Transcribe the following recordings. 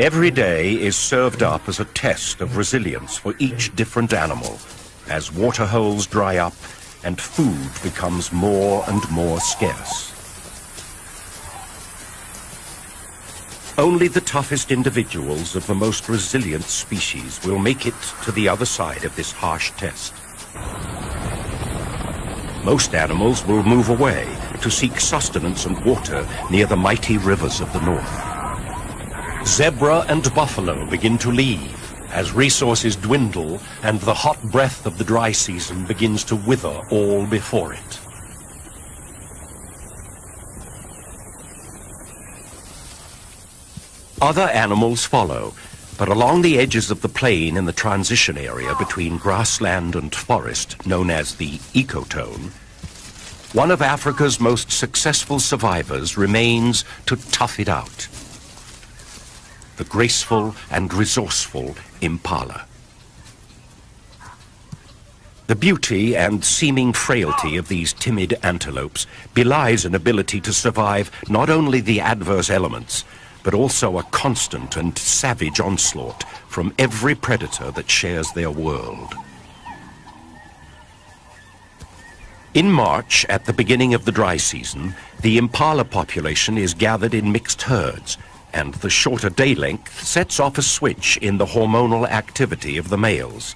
Every day is served up as a test of resilience for each different animal, as water holes dry up and food becomes more and more scarce. Only the toughest individuals of the most resilient species will make it to the other side of this harsh test. Most animals will move away to seek sustenance and water near the mighty rivers of the north. Zebra and buffalo begin to leave as resources dwindle and the hot breath of the dry season begins to wither all before it. Other animals follow, but along the edges of the plain in the transition area between grassland and forest, known as the ecotone, one of Africa's most successful survivors remains to tough it out. The graceful and resourceful impala. The beauty and seeming frailty of these timid antelopes belies an ability to survive not only the adverse elements, but also a constant and savage onslaught from every predator that shares their world. In March, at the beginning of the dry season, the impala population is gathered in mixed herds, and the shorter day length sets off a switch in the hormonal activity of the males.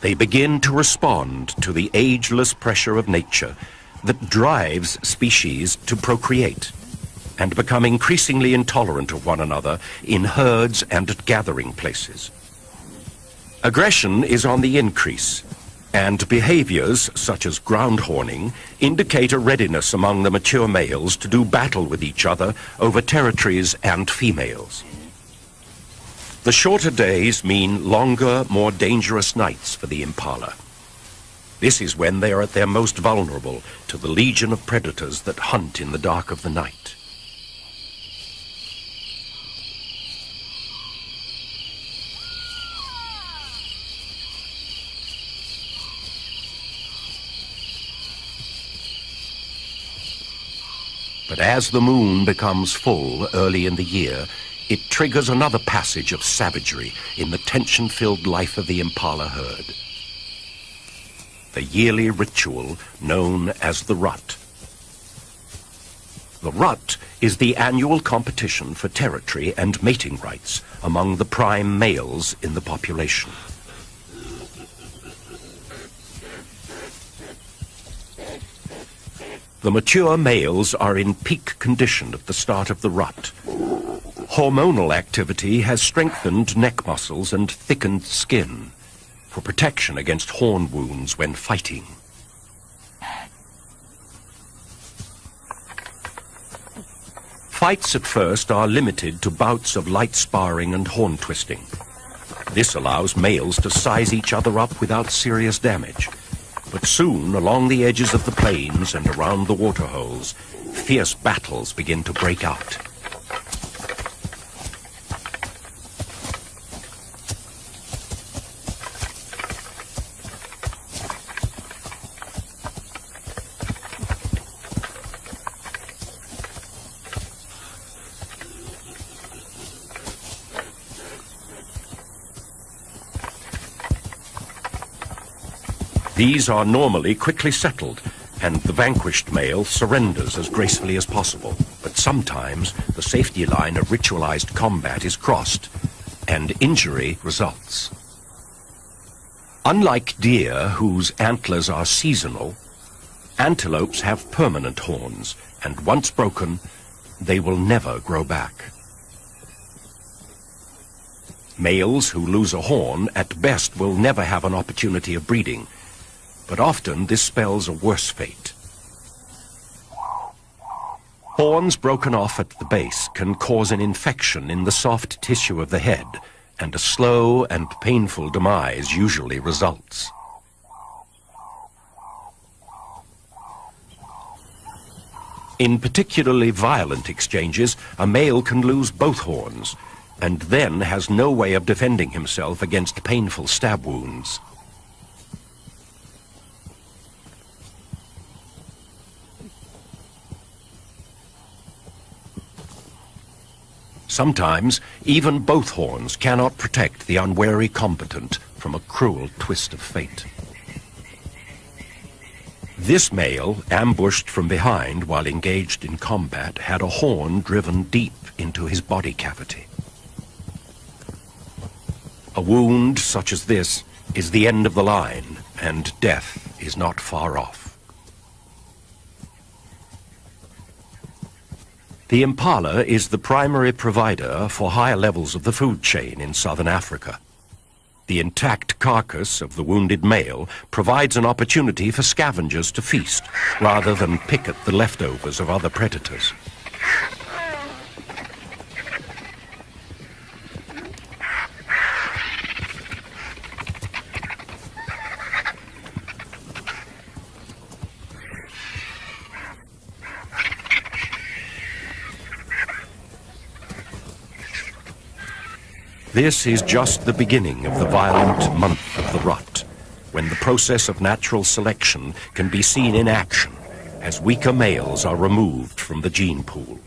They begin to respond to the ageless pressure of nature that drives species to procreate and become increasingly intolerant of one another in herds and at gathering places. Aggression is on the increase, and behaviors such as ground horning indicate a readiness among the mature males to do battle with each other over territories and females. The shorter days mean longer, more dangerous nights for the impala. This is when they are at their most vulnerable to the legion of predators that hunt in the dark of the night. But as the moon becomes full early in the year, it triggers another passage of savagery in the tension-filled life of the impala herd. The yearly ritual known as the rut. The rut is the annual competition for territory and mating rights among the prime males in the population. The mature males are in peak condition at the start of the rut. Hormonal activity has strengthened neck muscles and thickened skin for protection against horn wounds when fighting. Fights at first are limited to bouts of light sparring and horn twisting. This allows males to size each other up without serious damage. But soon, along the edges of the plains and around the waterholes, fierce battles begin to break out. These are normally quickly settled, and the vanquished male surrenders as gracefully as possible. But sometimes the safety line of ritualized combat is crossed, and injury results. Unlike deer, whose antlers are seasonal, antelopes have permanent horns, and once broken, they will never grow back. Males who lose a horn at best will never have an opportunity of breeding, but often this spells a worse fate. Horns broken off at the base can cause an infection in the soft tissue of the head, and a slow and painful demise usually results. In particularly violent exchanges, a male can lose both horns, and then has no way of defending himself against painful stab wounds. Sometimes, even both horns cannot protect the unwary combatant from a cruel twist of fate. This male, ambushed from behind while engaged in combat, had a horn driven deep into his body cavity. A wound such as this is the end of the line, and death is not far off. The impala is the primary provider for higher levels of the food chain in southern Africa. The intact carcass of the wounded male provides an opportunity for scavengers to feast, rather than pick at the leftovers of other predators. This is just the beginning of the violent month of the rut, when the process of natural selection can be seen in action as weaker males are removed from the gene pool.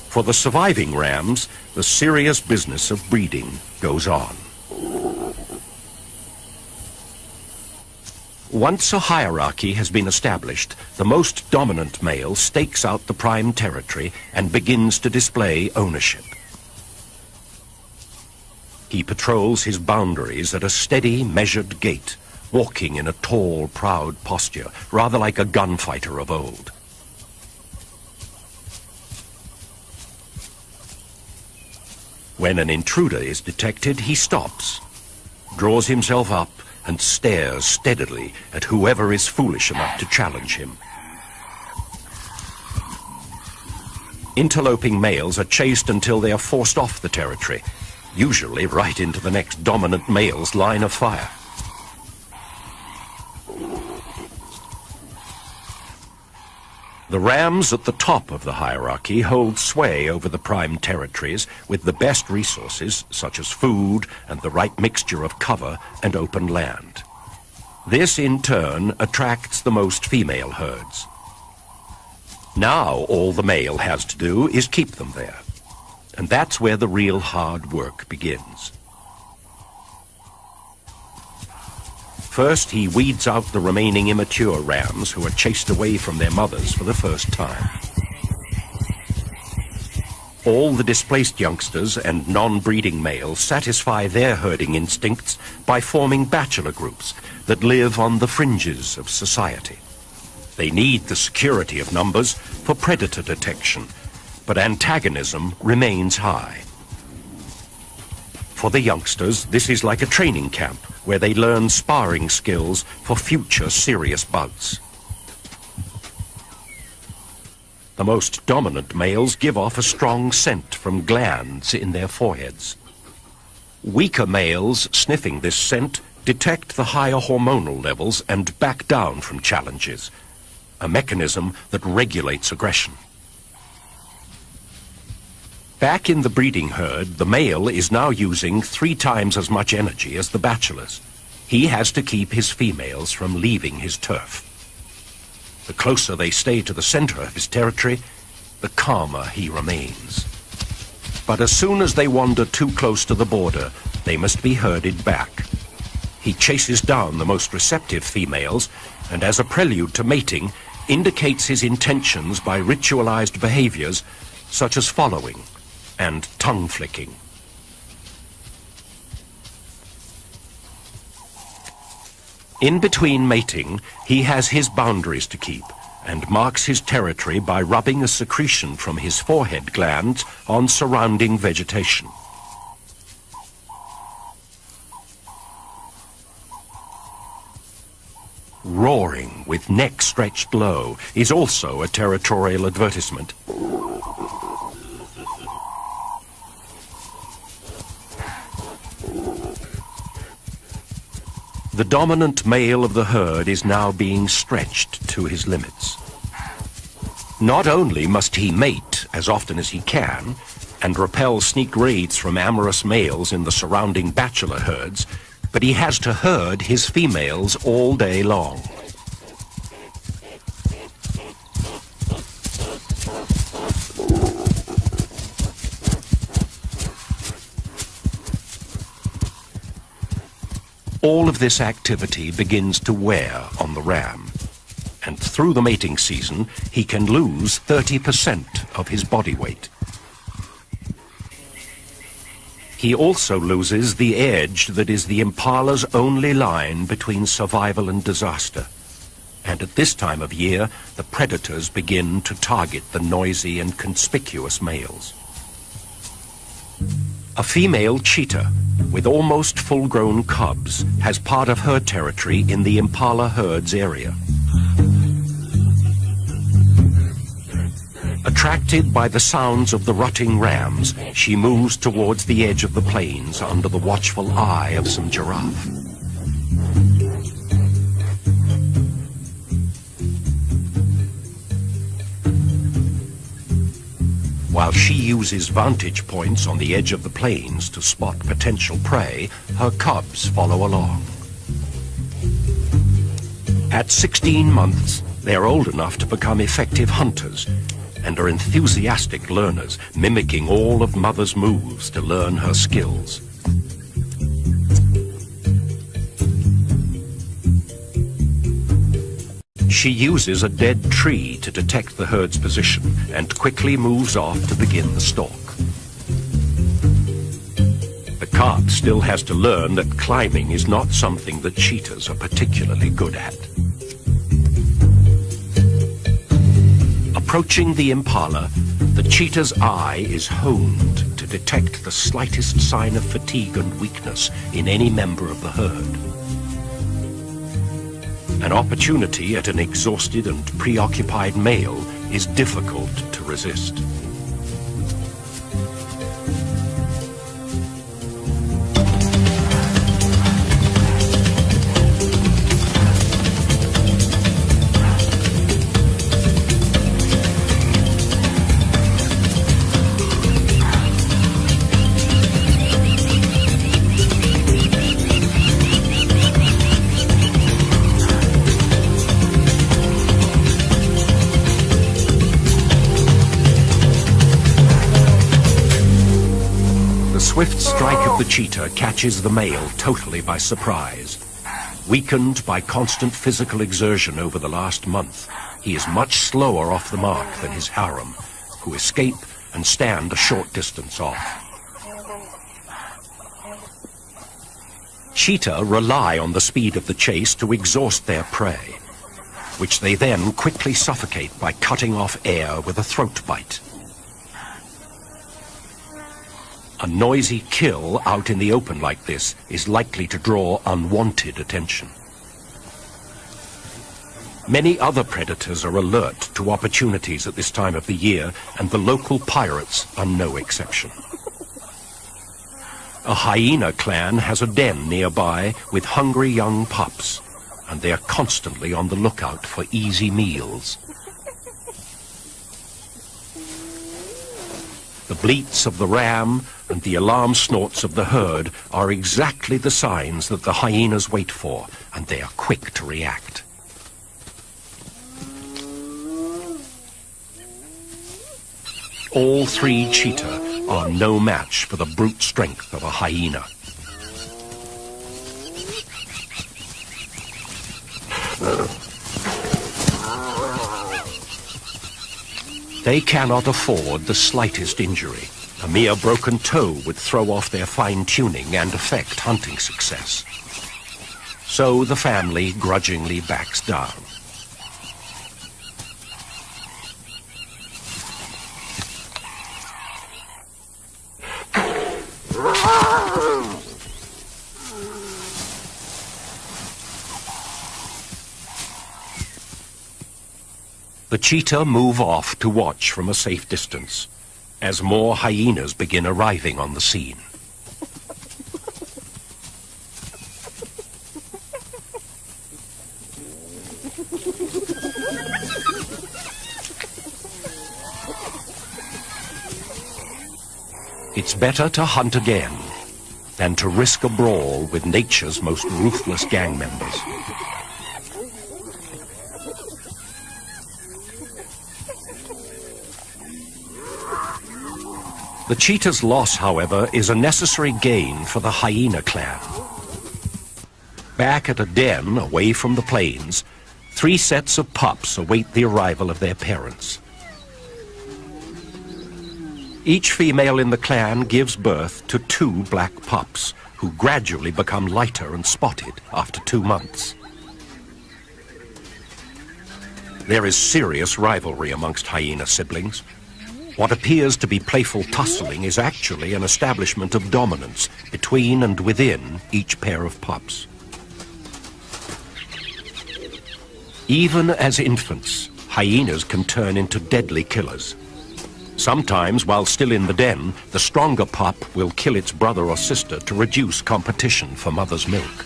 For the surviving rams, the serious business of breeding goes on. Once a hierarchy has been established, the most dominant male stakes out the prime territory and begins to display ownership. He patrols his boundaries at a steady, measured gait, walking in a tall, proud posture, rather like a gunfighter of old. When an intruder is detected, he stops, draws himself up, and stares steadily at whoever is foolish enough to challenge him. Interloping males are chased until they are forced off the territory, usually right into the next dominant male's line of fire. The rams at the top of the hierarchy hold sway over the prime territories with the best resources, such as food and the right mixture of cover and open land. This, in turn, attracts the most female herds. Now all the male has to do is keep them there, and that's where the real hard work begins. First, he weeds out the remaining immature rams who are chased away from their mothers for the first time. All the displaced youngsters and non-breeding males satisfy their herding instincts by forming bachelor groups that live on the fringes of society. They need the security of numbers for predator detection, but antagonism remains high. For the youngsters, this is like a training camp where they learn sparring skills for future serious bouts. The most dominant males give off a strong scent from glands in their foreheads. Weaker males sniffing this scent detect the higher hormonal levels and back down from challenges, a mechanism that regulates aggression. Back in the breeding herd, the male is now using 3 times as much energy as the bachelors. He has to keep his females from leaving his turf. The closer they stay to the center of his territory, the calmer he remains. But as soon as they wander too close to the border, they must be herded back. He chases down the most receptive females, and as a prelude to mating, indicates his intentions by ritualized behaviors such as following and tongue flicking. In between mating, he has his boundaries to keep and marks his territory by rubbing a secretion from his forehead glands on surrounding vegetation. Roaring with neck stretched low is also a territorial advertisement. The dominant male of the herd is now being stretched to his limits. Not only must he mate as often as he can and repel sneak raids from amorous males in the surrounding bachelor herds, but he has to herd his females all day long. All of this activity begins to wear on the ram, and through the mating season, he can lose 30% of his body weight. He also loses the edge that is the impala's only line between survival and disaster. And at this time of year, the predators begin to target the noisy and conspicuous males. A female cheetah, with almost full-grown cubs, has part of her territory in the impala herd's area. Attracted by the sounds of the rutting rams, she moves towards the edge of the plains under the watchful eye of some giraffe. While she uses vantage points on the edge of the plains to spot potential prey, her cubs follow along. At 16 months, they are old enough to become effective hunters and are enthusiastic learners, mimicking all of Mother's moves to learn her skills. She uses a dead tree to detect the herd's position and quickly moves off to begin the stalk. The cub still has to learn that climbing is not something that cheetahs are particularly good at. Approaching the impala, the cheetah's eye is honed to detect the slightest sign of fatigue and weakness in any member of the herd. An opportunity at an exhausted and preoccupied male is difficult to resist. Swift strike of the cheetah catches the male totally by surprise. Weakened by constant physical exertion over the last month, he is much slower off the mark than his harem, who escape and stand a short distance off. Cheetah rely on the speed of the chase to exhaust their prey, which they then quickly suffocate by cutting off air with a throat bite. A noisy kill out in the open like this is likely to draw unwanted attention. Many other predators are alert to opportunities at this time of the year, and the local pirates are no exception. A hyena clan has a den nearby with hungry young pups, and they are constantly on the lookout for easy meals. The bleats of the ram and the alarm snorts of the herd are exactly the signs that the hyenas wait for, and they are quick to react. All three cheetah are no match for the brute strength of a hyena. They cannot afford the slightest injury. A mere broken toe would throw off their fine-tuning and affect hunting success. So the family grudgingly backs down. The cheetah move off to watch from a safe distance, as more hyenas begin arriving on the scene. It's better to hunt again than to risk a brawl with nature's most ruthless gang members. The cheetah's loss, however, is a necessary gain for the hyena clan. Back at a den away from the plains, 3 sets of pups await the arrival of their parents. Each female in the clan gives birth to 2 black pups, who gradually become lighter and spotted after 2 months. There is serious rivalry amongst hyena siblings. What appears to be playful tussling is actually an establishment of dominance between and within each pair of pups. Even as infants, hyenas can turn into deadly killers. Sometimes, while still in the den, the stronger pup will kill its brother or sister to reduce competition for mother's milk.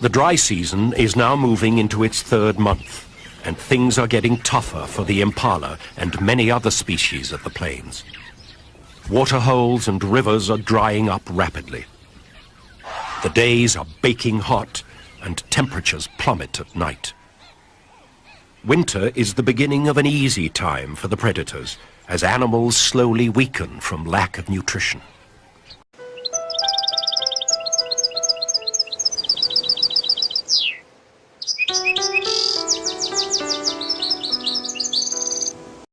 The dry season is now moving into its 3rd month, and things are getting tougher for the impala and many other species of the plains. Waterholes and rivers are drying up rapidly. The days are baking hot, and temperatures plummet at night. Winter is the beginning of an easy time for the predators, as animals slowly weaken from lack of nutrition.